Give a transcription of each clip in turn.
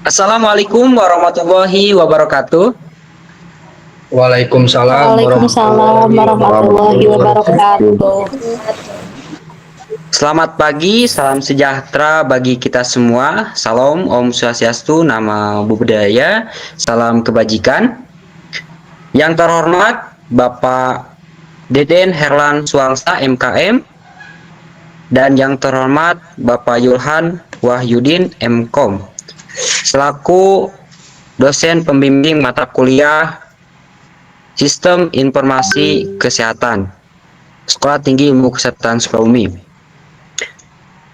Assalamualaikum warahmatullahi wabarakatuh. Waalaikumsalam Waalaikumsalam warahmatullahi warahmatullahi wabarakatuh. wabarakatuh. Selamat pagi, salam sejahtera bagi kita semua. Salam Om Swastiastu, Namo Buddhaya, salam kebajikan. Yang terhormat Bapak Deden Herlan Suwangsa MKM dan yang terhormat Bapak Yulhan Wahyudin MKom selaku dosen pembimbing mata kuliah Sistem Informasi Kesehatan Sekolah Tinggi Ilmu Kesehatan Sukabumi.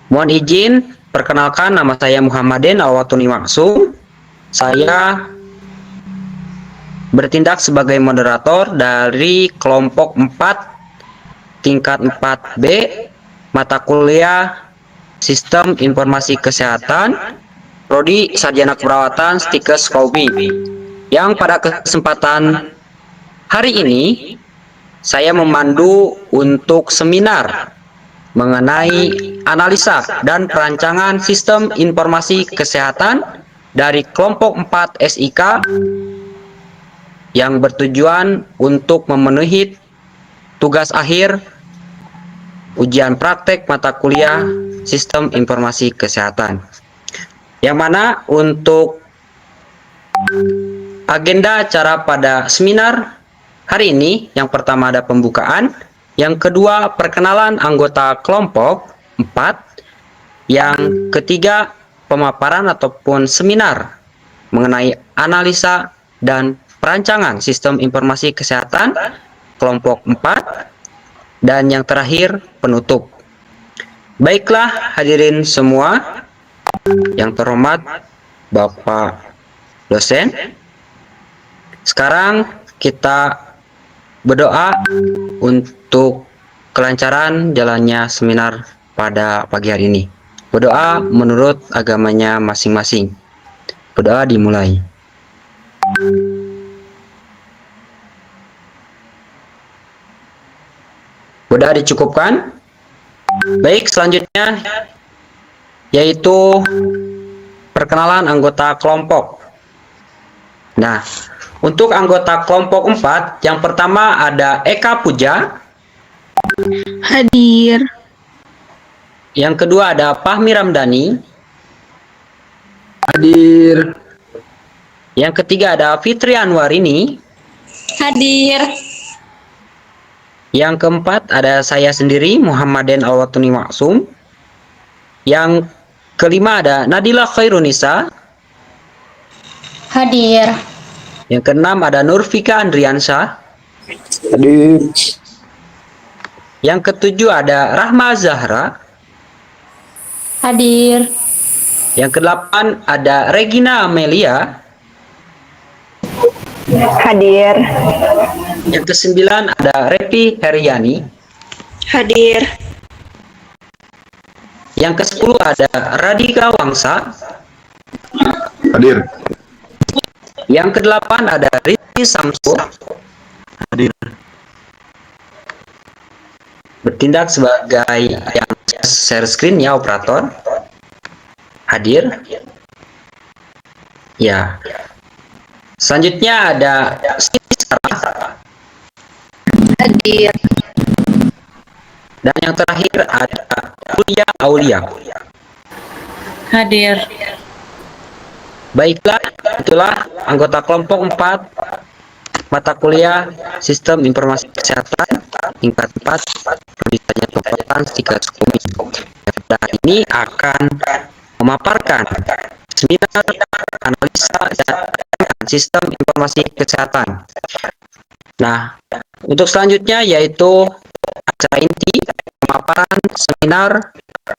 Mohon izin, perkenalkan nama saya Muhammadin Alwatuni Maksum. Saya bertindak sebagai moderator dari kelompok 4 tingkat 4B mata kuliah Sistem Informasi Kesehatan Prodi Sarjana Keperawatan Stikes Sukabumi. Yang pada kesempatan hari ini saya memandu untuk seminar mengenai analisa dan perancangan sistem informasi kesehatan dari kelompok 4 SIK yang bertujuan untuk memenuhi tugas akhir ujian praktek mata kuliah sistem informasi kesehatan. Yang mana untuk agenda acara pada seminar hari ini, yang pertama ada pembukaan, yang kedua perkenalan anggota kelompok 4, yang ketiga pemaparan ataupun seminar mengenai analisa dan perancangan sistem informasi kesehatan kelompok 4, dan yang terakhir penutup. Baiklah hadirin semua, yang terhormat Bapak dosen, sekarang kita berdoa untuk kelancaran jalannya seminar pada pagi hari ini. Berdoa menurut agamanya masing-masing. Berdoa dimulai. Berdoa dicukupkan. Baik, selanjutnya yaitu perkenalan anggota kelompok. Nah, untuk anggota kelompok 4, yang pertama ada Eka Puja. Hadir. Yang kedua ada Fahmi Ramdhani. Hadir. Yang ketiga ada Fitri Anwarini. Hadir. Yang keempat ada saya sendiri, Muhammadin Alwatuni Maksum. Yang kelima ada Nadila Khairunisa. Hadir. Yang keenam ada Nurfika Andriansyah. Hadir. Yang ketujuh ada Rahma Zahra. Hadir. Yang kedelapan ada Regina Amelia. Hadir. Yang kesembilan ada Repi Heriani. Hadir. Yang ke-10 ada Radika Wangsa. Hadir. Yang ke-8 ada Rizky Samsul. Hadir. Bertindak sebagai yang share screen ya, operator. Hadir. Ya. Selanjutnya ada Sarah. Hadir. Dan yang terakhir ada Kuliah Aulia. Hadir. Baiklah, itulah anggota kelompok 4 mata kuliah Sistem Informasi Kesehatan tingkat 4 Prodi Sarjana Keperawatan Stikes Sukabumi. Pada hari ini akan memaparkan seminar analisa dan sistem informasi kesehatan. Nah, untuk selanjutnya yaitu acara inti pemaparan seminar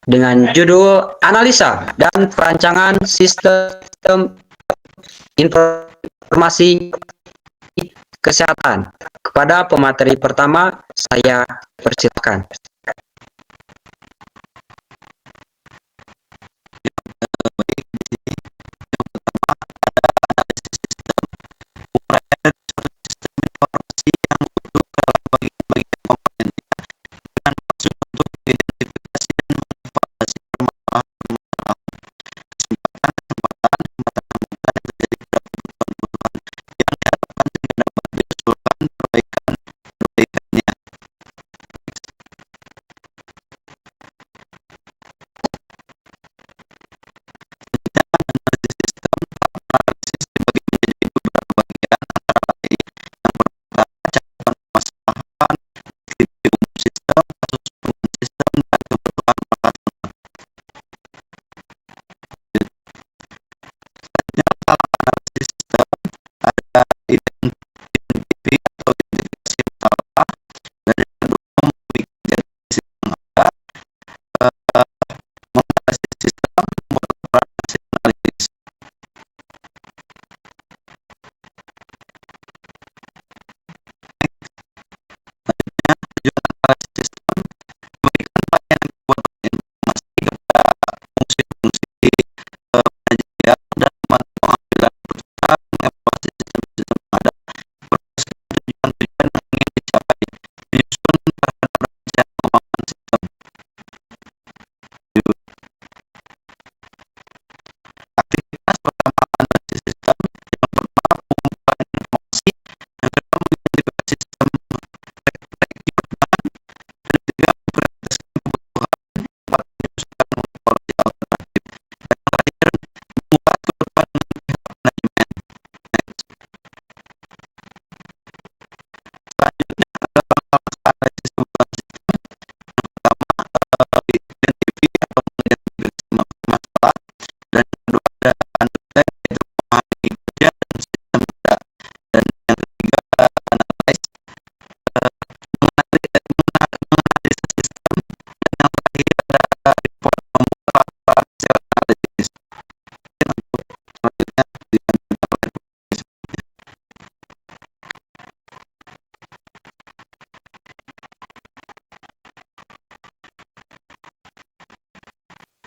dengan judul analisa dan perancangan sistem informasi kesehatan. Kepada pemateri pertama, saya persilakan.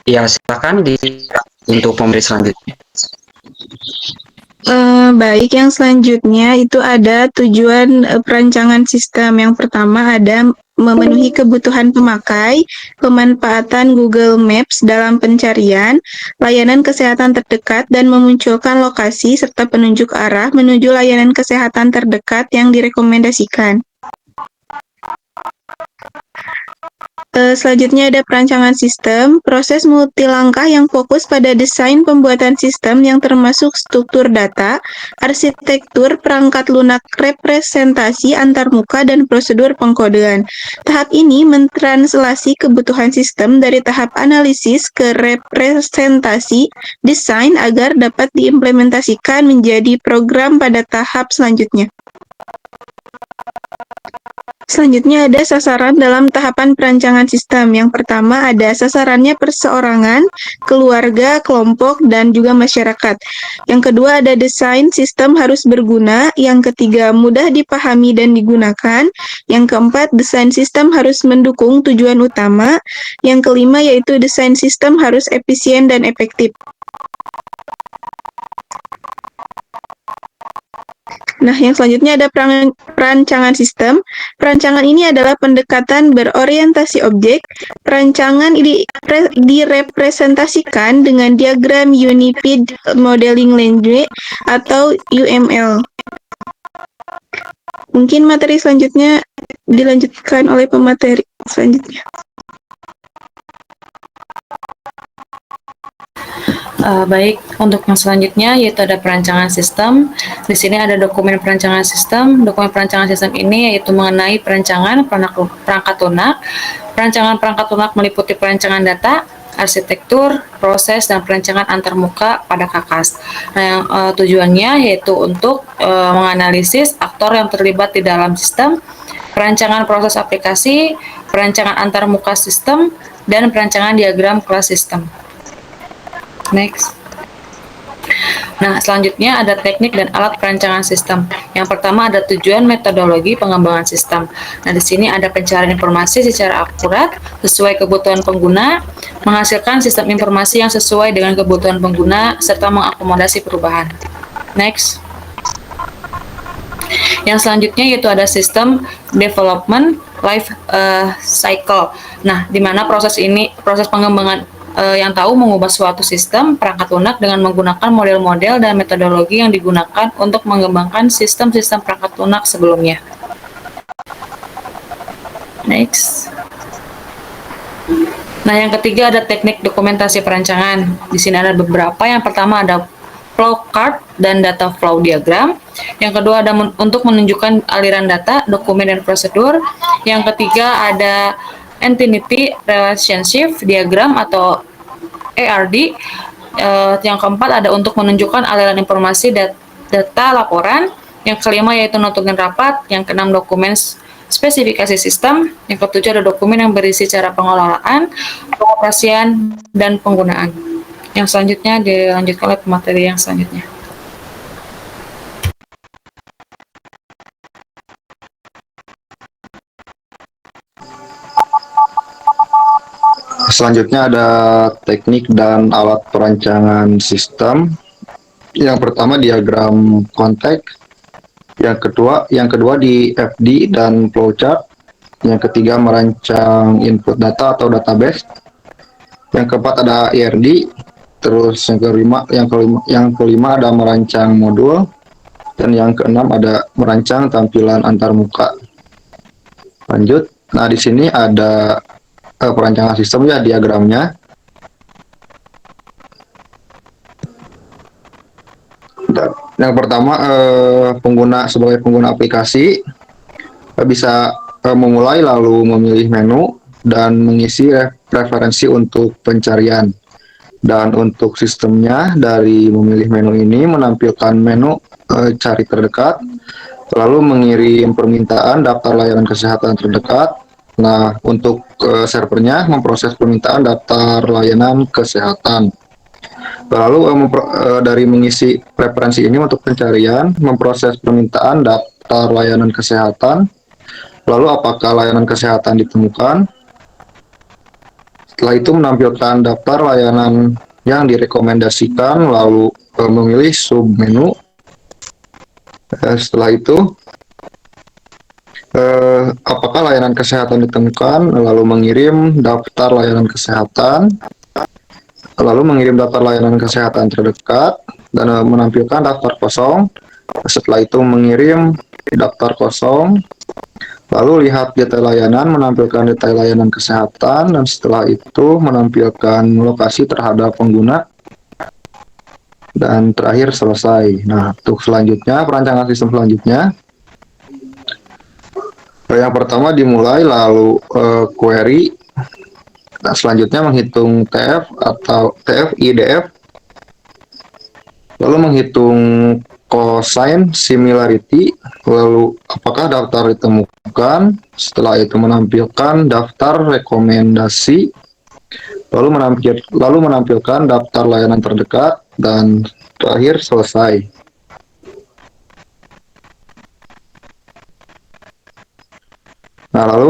Ya, silakan untuk pemberi selanjutnya. Baik, yang selanjutnya itu ada tujuan perancangan sistem. Yang pertama ada memenuhi kebutuhan pemakai, pemanfaatan Google Maps dalam pencarian, layanan kesehatan terdekat, dan memunculkan lokasi serta penunjuk arah menuju layanan kesehatan terdekat yang direkomendasikan. Selanjutnya ada perancangan sistem, proses multilangkah yang fokus pada desain pembuatan sistem yang termasuk struktur data, arsitektur, perangkat lunak representasi antarmuka, dan prosedur pengkodean. Tahap ini mentranslasi kebutuhan sistem dari tahap analisis ke representasi desain agar dapat diimplementasikan menjadi program pada tahap selanjutnya. Selanjutnya ada sasaran dalam tahapan perancangan sistem. Yang pertama ada sasarannya perseorangan, keluarga, kelompok, dan juga masyarakat. Yang kedua ada desain sistem harus berguna. Yang ketiga mudah dipahami dan digunakan. Yang keempat desain sistem harus mendukung tujuan utama. Yang kelima yaitu desain sistem harus efisien dan efektif. Nah, yang selanjutnya ada perancangan sistem. Perancangan ini adalah pendekatan berorientasi objek. Perancangan direpresentasikan dengan diagram Unified Modeling Language atau UML. Mungkin materi selanjutnya dilanjutkan oleh pemateri selanjutnya. Baik, untuk yang selanjutnya yaitu ada perancangan sistem. Di sini ada dokumen perancangan sistem. Dokumen perancangan sistem ini yaitu mengenai perancangan perangkat lunak. Perancangan perangkat lunak meliputi perancangan data, arsitektur, proses, dan perancangan antarmuka pada KAKAS. Nah, yang tujuannya yaitu untuk menganalisis aktor yang terlibat di dalam sistem, perancangan proses aplikasi, perancangan antarmuka sistem, dan perancangan diagram kelas sistem. Next. Nah, selanjutnya ada teknik dan alat perancangan sistem. Yang pertama ada tujuan metodologi pengembangan sistem. Nah, di sini ada pencarian informasi secara akurat sesuai kebutuhan pengguna, menghasilkan sistem informasi yang sesuai dengan kebutuhan pengguna, serta mengakomodasi perubahan. Next. Yang selanjutnya yaitu ada sistem development life cycle. Nah, di mana proses pengembangan yang tahu mengubah suatu sistem perangkat lunak dengan menggunakan model-model dan metodologi yang digunakan untuk mengembangkan sistem-sistem perangkat lunak sebelumnya. Next. Nah, yang ketiga ada teknik dokumentasi perancangan. Di sini ada beberapa. Yang pertama ada flow chart dan data flow diagram. Yang kedua ada untuk menunjukkan aliran data, dokumen, dan prosedur. Yang ketiga ada Entity Relationship Diagram atau ERD. Yang keempat ada untuk menunjukkan aliran informasi data laporan. Yang kelima yaitu notulen rapat. Yang keenam dokumen spesifikasi sistem. Yang ketujuh ada dokumen yang berisi cara pengelolaan, pengoperasian, dan penggunaan. Yang selanjutnya dilanjutkan oleh pemateri yang selanjutnya. Selanjutnya ada teknik dan alat perancangan sistem. Yang pertama diagram konteks, yang kedua di FD dan flowchart, yang ketiga merancang input data atau database, yang keempat ada IRD, terus yang kelima ada merancang modul, dan yang keenam ada merancang tampilan antarmuka. Lanjut. Nah, di sini ada perancangan sistem ya, diagramnya. Yang pertama sebagai pengguna aplikasi bisa memulai lalu memilih menu dan mengisi preferensi untuk pencarian. Dan untuk sistemnya dari memilih menu ini menampilkan menu cari terdekat, lalu mengirim permintaan daftar layanan kesehatan terdekat. Nah, untuk servernya memproses permintaan daftar layanan kesehatan. Lalu dari mengisi preferensi ini untuk pencarian, memproses permintaan daftar layanan kesehatan. Lalu apakah layanan kesehatan ditemukan? setelah itu menampilkan daftar layanan yang direkomendasikan, lalu memilih submenu. Setelah itu apakah layanan kesehatan ditemukan, lalu mengirim daftar layanan kesehatan, lalu mengirim daftar layanan kesehatan terdekat, dan menampilkan daftar kosong. Setelah itu mengirim daftar kosong, lalu lihat detail layanan, menampilkan detail layanan kesehatan, dan setelah itu menampilkan lokasi terhadap pengguna, dan terakhir selesai. Nah, untuk selanjutnya, perancangan sistem selanjutnya, yang pertama dimulai, lalu query. Nah, selanjutnya menghitung TF atau TF IDF, lalu menghitung cosine similarity, lalu apakah daftar ditemukan, setelah itu menampilkan daftar rekomendasi, lalu menampilkan daftar layanan terdekat, dan terakhir selesai. Nah, lalu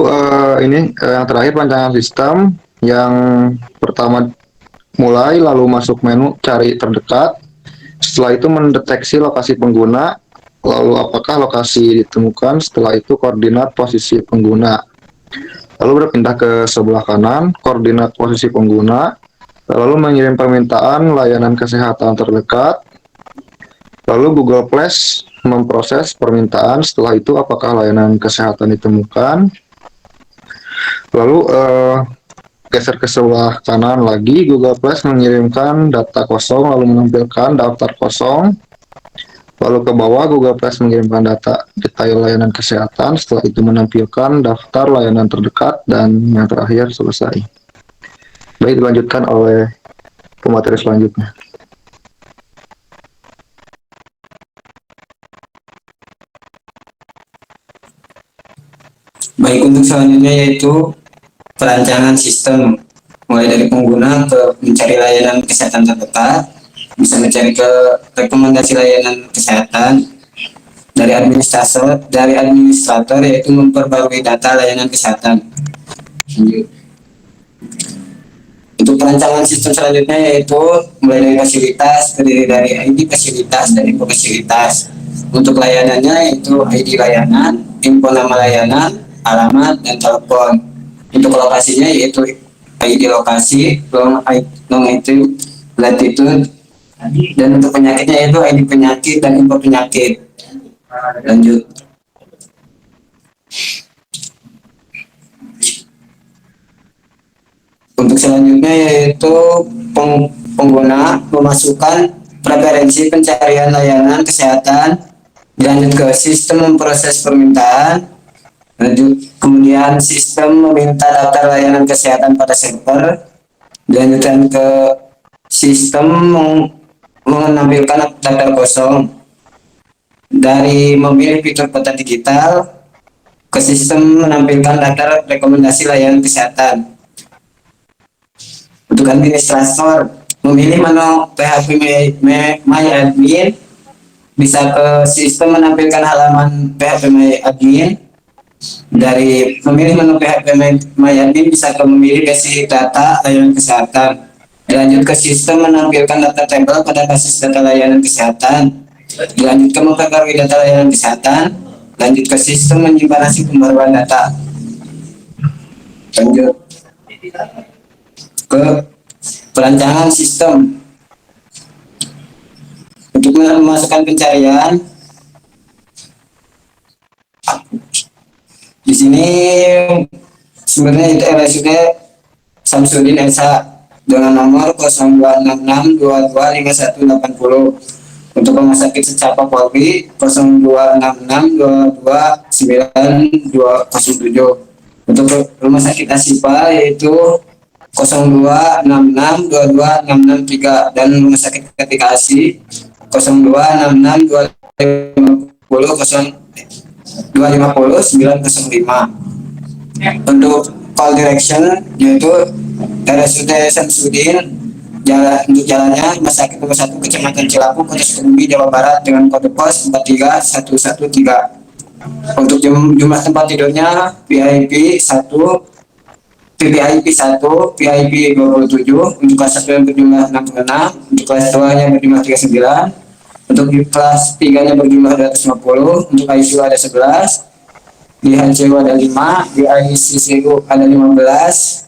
ini yang terakhir perancangan sistem. Yang pertama mulai, lalu masuk menu cari terdekat. Setelah itu mendeteksi lokasi pengguna, lalu apakah lokasi ditemukan, setelah itu koordinat posisi pengguna. Lalu berpindah ke sebelah kanan, koordinat posisi pengguna, lalu mengirim permintaan layanan kesehatan terdekat, lalu Google Flash memproses permintaan, setelah itu apakah layanan kesehatan ditemukan, lalu geser ke sebelah kanan lagi, Google Flash mengirimkan data kosong, lalu menampilkan daftar kosong, lalu ke bawah Google Flash mengirimkan data detail layanan kesehatan, setelah itu menampilkan daftar layanan terdekat, dan yang terakhir selesai. Baik, dilanjutkan oleh pemateri selanjutnya. Baik, untuk selanjutnya yaitu perancangan sistem, mulai dari pengguna ke mencari layanan kesehatan terdekat, bisa mencari ke rekomendasi layanan kesehatan, dari administrator yaitu memperbarui data layanan kesehatan. Untuk perancangan sistem selanjutnya yaitu mulai dari fasilitas, terdiri dari ID fasilitas dan info fasilitas. Untuk layanannya yaitu ID layanan, info nama layanan, alamat, dan telepon. Untuk lokasinya yaitu ID lokasi, longitude, latitude, dan untuk penyakitnya yaitu ID penyakit dan info penyakit. Lanjut. Untuk selanjutnya yaitu pengguna memasukkan preferensi pencarian layanan kesehatan, dilanjut ke sistem memproses permintaan. Lanjut, kemudian sistem meminta daftar layanan kesehatan pada server, dilanjutkan ke sistem menampilkan daftar kosong. Dari memilih fitur peta digital ke sistem menampilkan daftar rekomendasi layanan kesehatan. Untuk administrator, memilih menu PHP My Admin, bisa ke sistem menampilkan halaman PHP My Admin. Dari memilih menu PHP My Admin bisa ke memilih basis data layanan kesehatan. Dilanjut ke sistem menampilkan data tabel pada basis data layanan kesehatan. Dilanjut ke memperbarui data layanan kesehatan. Lanjut ke sistem menyimpan hasil pembaruan data. Lanjut ke perancangan sistem. Untuk memasukkan pencarian, di sini sebenarnya itu RSUD Samsudin Esa dengan nomor 0266225180. Untuk rumah sakit Secapa Polri 0266229207. Untuk rumah sakit Asipa yaitu 0266226663, dan rumah sakit Ketika Asi 0266250905. Untuk call direction yaitu RSUD Samsudin, untuk jalannya Rumah Sakit Nomor 1 Kecamatan Cilaku, Kota Sukabumi, Jawa Barat dengan kode pos 43113. Untuk jumlah tempat tidurnya VIP 1, VVIP 1, VIP 27, untuk kelas 1 yang berjumlah 66, untuk kelas 2 nya berjumlah 39, untuk di kelas 3 nya berjumlah 250, untuk ICU ada 11, di HCU ada 5, di ICCU ada 15,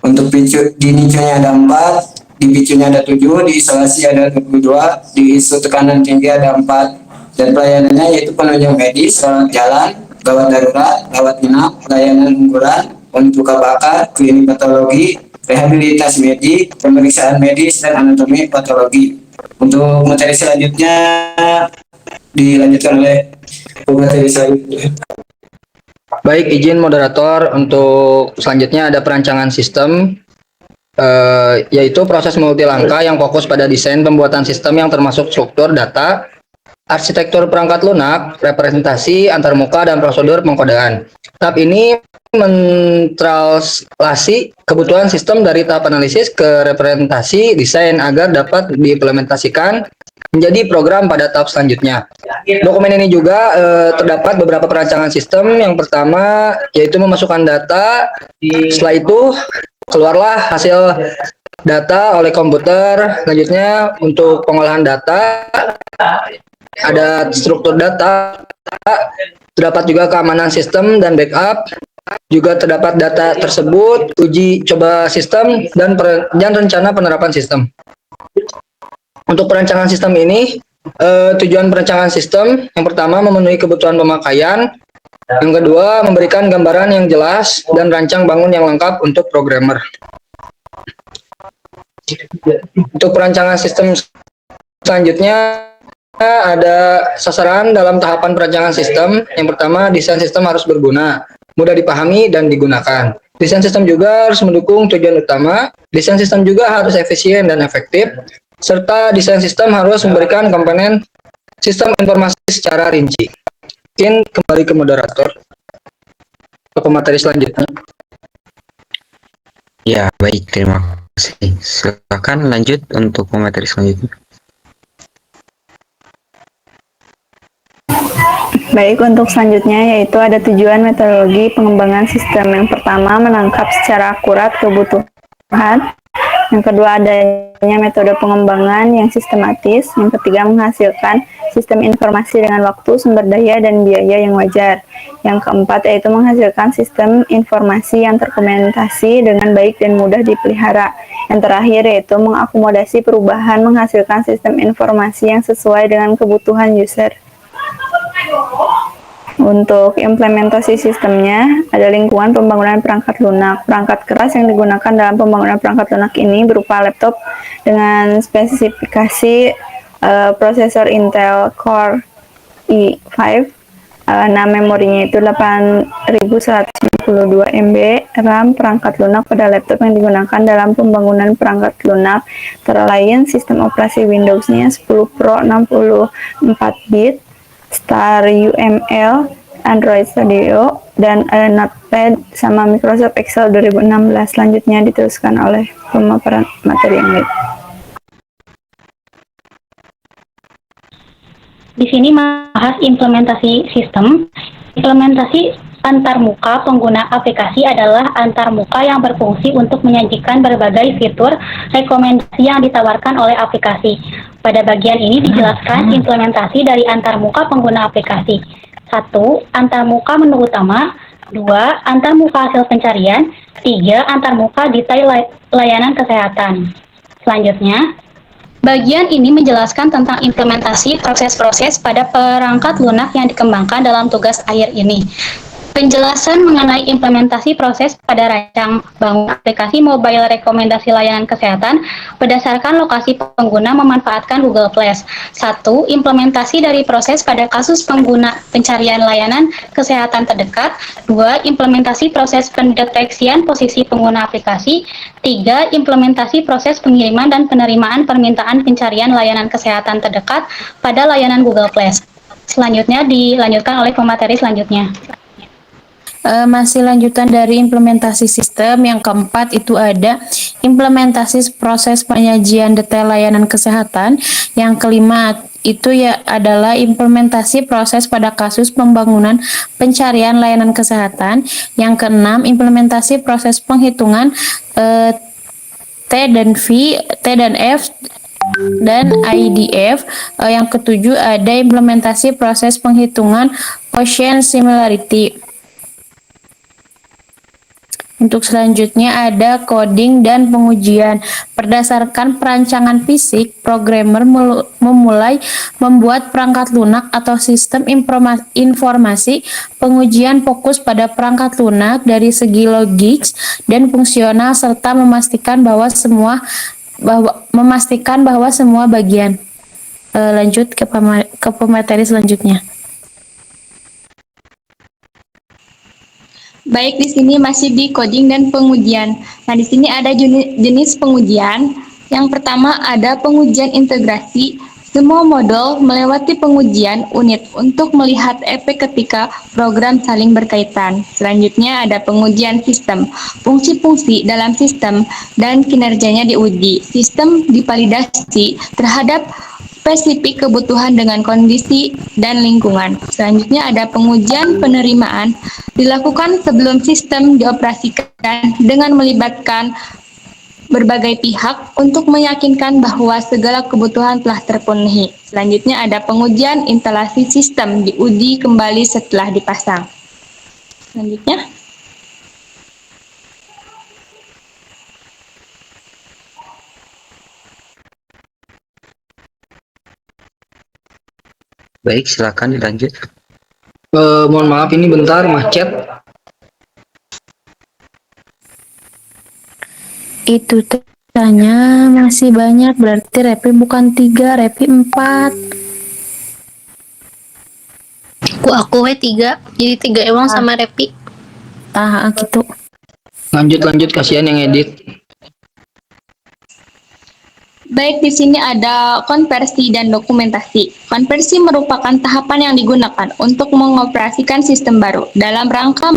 untuk di NICU-nya ada 4, di PICU-nya ada 7, di isolasi ada 22, di ISU tekanan tinggi ada 4, dan pelayanannya yaitu penunjang medis, rawat jalan, gawat darurat, rawat inap, pelayanan unggulan, untuk luka bakar, klinik patologi, rehabilitasi medik, pemeriksaan medis, dan anatomi patologi. Untuk materi selanjutnya dilanjutkan oleh pemateri selanjutnya. Baik, izin moderator, untuk selanjutnya ada perancangan sistem, yaitu proses multi langkah yang fokus pada desain pembuatan sistem yang termasuk struktur data, arsitektur perangkat lunak, representasi, antarmuka, dan prosedur pengkodean. Tahap ini mentranslasi kebutuhan sistem dari tahap analisis ke representasi desain agar dapat diimplementasikan menjadi program pada tahap selanjutnya. Dokumen ini juga terdapat beberapa perancangan sistem. Yang pertama yaitu memasukkan data, setelah itu keluarlah hasil data oleh komputer. Selanjutnya untuk pengolahan data, ada struktur data, terdapat juga keamanan sistem dan backup, juga terdapat data tersebut, uji coba sistem, dan rencana penerapan sistem. Untuk perancangan sistem ini, tujuan perancangan sistem yang pertama memenuhi kebutuhan pemakaian, yang kedua memberikan gambaran yang jelas dan rancang bangun yang lengkap untuk programmer. Untuk perancangan sistem selanjutnya ada sasaran dalam tahapan perancangan sistem. Yang pertama, desain sistem harus berguna, mudah dipahami dan digunakan. Desain sistem juga harus mendukung tujuan utama. Desain sistem juga harus efisien dan efektif, serta desain sistem harus memberikan komponen sistem informasi secara rinci. Mungkin kembali ke moderator untuk materi selanjutnya. Ya, baik, terima kasih. Silakan lanjut untuk materi selanjutnya. Baik, untuk selanjutnya yaitu ada tujuan metodologi pengembangan sistem. Yang pertama, menangkap secara akurat kebutuhan. Yang kedua, adanya metode pengembangan yang sistematis. Yang ketiga, menghasilkan sistem informasi dengan waktu, sumber daya, dan biaya yang wajar. Yang keempat, yaitu menghasilkan sistem informasi yang terkomunikasi dengan baik dan mudah dipelihara. Yang terakhir, yaitu mengakomodasi perubahan, menghasilkan sistem informasi yang sesuai dengan kebutuhan user. Untuk implementasi sistemnya, ada lingkungan pembangunan perangkat lunak. Perangkat keras yang digunakan dalam pembangunan perangkat lunak ini berupa laptop dengan spesifikasi prosesor Intel Core i5. Memorinya itu 8192 MB. RAM perangkat lunak pada laptop yang digunakan dalam pembangunan perangkat lunak antara lain sistem operasi Windows-nya 10 Pro 64 bit, Star UML, Android Studio, dan Notepad sama Microsoft Excel 2016. Selanjutnya diteruskan oleh pemaparan materi yang lain. Di sini membahas implementasi sistem. Implementasi antarmuka pengguna aplikasi adalah antarmuka yang berfungsi untuk menyajikan berbagai fitur rekomendasi yang ditawarkan oleh aplikasi. Pada bagian ini dijelaskan implementasi dari antarmuka pengguna aplikasi. 1. Antarmuka menu utama. 2. Antarmuka hasil pencarian. 3. Antarmuka detail layanan kesehatan. Selanjutnya, bagian ini menjelaskan tentang implementasi proses-proses pada perangkat lunak yang dikembangkan dalam tugas akhir ini. Penjelasan mengenai implementasi proses pada rancang bangun aplikasi mobile rekomendasi layanan kesehatan berdasarkan lokasi pengguna memanfaatkan Google Flash. 1. Implementasi dari proses pada kasus pengguna pencarian layanan kesehatan terdekat. 2. Implementasi proses pendeteksian posisi pengguna aplikasi. 3. Implementasi proses pengiriman dan penerimaan permintaan pencarian layanan kesehatan terdekat pada layanan Google Flash. Selanjutnya dilanjutkan oleh pemateri selanjutnya. Masih lanjutan dari implementasi sistem. Yang keempat itu ada implementasi proses penyajian detail layanan kesehatan. Yang kelima itu ya adalah implementasi proses pada kasus pembangunan pencarian layanan kesehatan. Yang keenam, implementasi proses penghitungan T dan F dan IDF. Yang ketujuh, ada implementasi proses penghitungan quotient similarity. Untuk selanjutnya ada coding dan pengujian. Berdasarkan perancangan fisik, programmer memulai membuat perangkat lunak atau sistem informasi. Pengujian fokus pada perangkat lunak dari segi logis dan fungsional serta memastikan bahwa semua bagian. Lanjut ke pemateri selanjutnya. Baik, di sini masih di coding dan pengujian. Nah, di sini ada jenis pengujian. Yang pertama ada pengujian integrasi. Semua modul melewati pengujian unit untuk melihat efek ketika program saling berkaitan. Selanjutnya ada pengujian sistem. Fungsi-fungsi dalam sistem dan kinerjanya diuji. Sistem divalidasi terhadap spesifik kebutuhan dengan kondisi dan lingkungan. Selanjutnya ada pengujian penerimaan. Dilakukan sebelum sistem dioperasikan dengan melibatkan berbagai pihak untuk meyakinkan bahwa segala kebutuhan telah terpenuhi. Selanjutnya ada pengujian instalasi sistem, diuji kembali setelah dipasang. Selanjutnya. Baik, silakan dilanjut. Mohon maaf ini bentar macet. Itu tanya masih banyak, berarti repi bukan 3, repi 4. Aku 3, jadi 3 emang sama repi. Gitu. Lanjut, kasihan yang edit. Baik, di sini ada konversi dan dokumentasi. Konversi merupakan tahapan yang digunakan untuk mengoperasikan sistem baru dalam rangka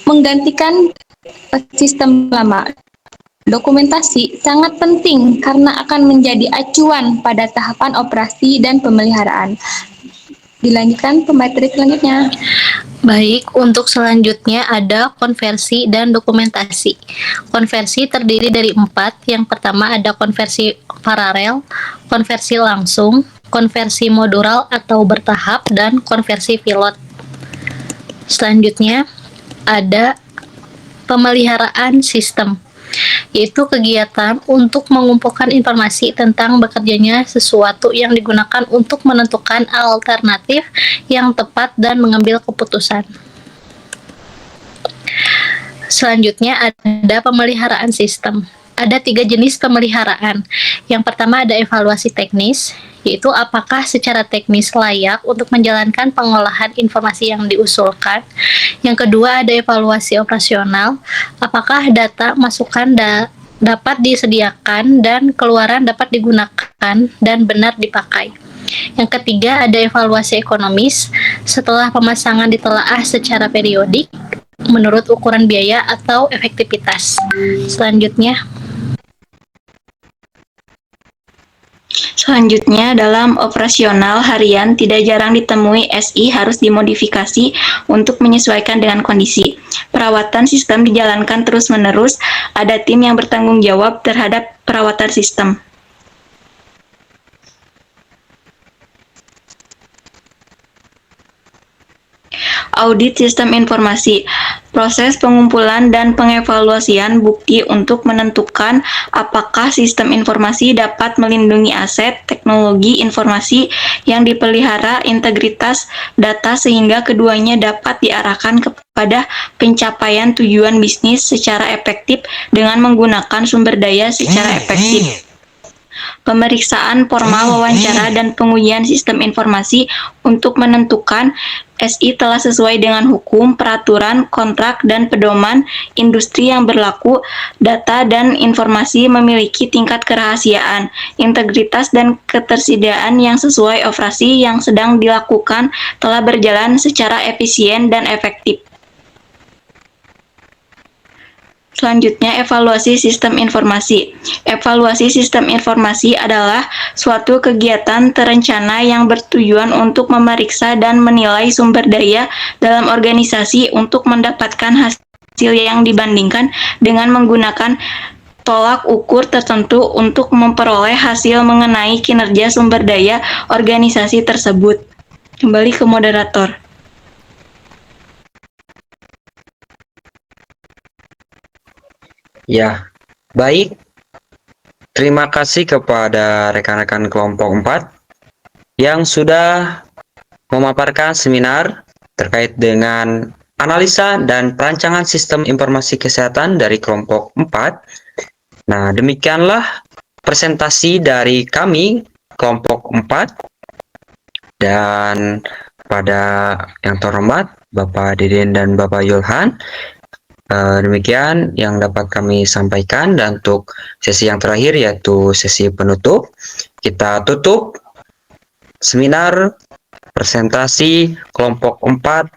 menggantikan sistem lama. Dokumentasi sangat penting karena akan menjadi acuan pada tahapan operasi dan pemeliharaan. Dilanjutkan pemateri selanjutnya. Baik, untuk selanjutnya ada konversi dan dokumentasi. Konversi terdiri dari 4. Yang pertama ada konversi paralel, konversi langsung, konversi modular atau bertahap, dan konversi pilot. Selanjutnya ada pemeliharaan sistem, yaitu kegiatan untuk mengumpulkan informasi tentang bekerjanya sesuatu yang digunakan untuk menentukan alternatif yang tepat dan mengambil keputusan. Selanjutnya ada pemeliharaan sistem. Ada 3 jenis pemeliharaan. Yang pertama ada evaluasi teknis, yaitu apakah secara teknis layak untuk menjalankan pengolahan informasi yang diusulkan. Yang kedua ada evaluasi operasional, apakah data masukan dapat disediakan dan keluaran dapat digunakan dan benar dipakai. Yang ketiga ada evaluasi ekonomis, setelah pemasangan ditelaah secara periodik menurut ukuran biaya atau efektivitas. Selanjutnya, dalam operasional harian tidak jarang ditemui SI harus dimodifikasi untuk menyesuaikan dengan kondisi. Perawatan sistem dijalankan terus-menerus, ada tim yang bertanggung jawab terhadap perawatan sistem. Audit sistem informasi, proses pengumpulan dan pengevaluasian bukti untuk menentukan apakah sistem informasi dapat melindungi aset, teknologi informasi yang dipelihara, integritas data sehingga keduanya dapat diarahkan kepada pencapaian tujuan bisnis secara efektif dengan menggunakan sumber daya secara efektif. Pemeriksaan formal wawancara dan pengujian sistem informasi untuk menentukan SI telah sesuai dengan hukum, peraturan, kontrak, dan pedoman industri yang berlaku. Data dan informasi memiliki tingkat kerahasiaan, integritas, dan ketersediaan yang sesuai operasi yang sedang dilakukan telah berjalan secara efisien dan efektif. Selanjutnya, evaluasi sistem informasi. Evaluasi sistem informasi adalah suatu kegiatan terencana yang bertujuan untuk memeriksa dan menilai sumber daya dalam organisasi untuk mendapatkan hasil yang dibandingkan dengan menggunakan tolak ukur tertentu untuk memperoleh hasil mengenai kinerja sumber daya organisasi tersebut. Kembali ke moderator. Ya, baik. Terima kasih kepada rekan-rekan kelompok 4 yang sudah memaparkan seminar terkait dengan analisa dan perancangan sistem informasi kesehatan dari kelompok 4. Nah, demikianlah presentasi dari kami kelompok 4. Dan pada yang terhormat Bapak Deden dan Bapak Yulhan, demikian yang dapat kami sampaikan. Dan untuk sesi yang terakhir yaitu sesi penutup, kita tutup seminar presentasi kelompok 4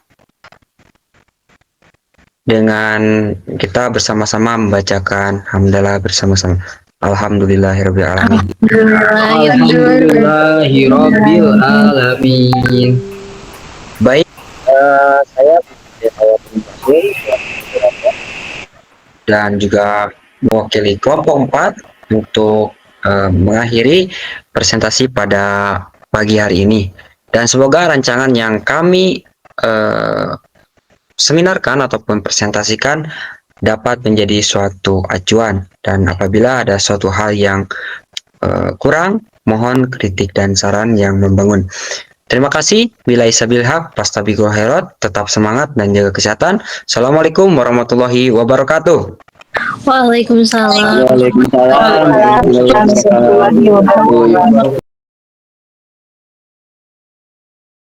dengan kita bersama-sama membacakan hamdalah bersama-sama. Alhamdulillahirabbil alamin. Alhamdulillahirabbil alamin. Baik, saya dan juga mewakili kelompok 4 untuk mengakhiri presentasi pada pagi hari ini. Dan semoga rancangan yang kami seminarkan ataupun presentasikan dapat menjadi suatu acuan, dan apabila ada suatu hal yang kurang, mohon kritik dan saran yang membangun. Terima kasih. Billahi sabil haq, fastabiqul khairat. Tetap semangat dan jaga kesehatan. Assalamualaikum warahmatullahi wabarakatuh. Waalaikumsalam. Waalaikumsalam warahmatullahi wabarakatuh.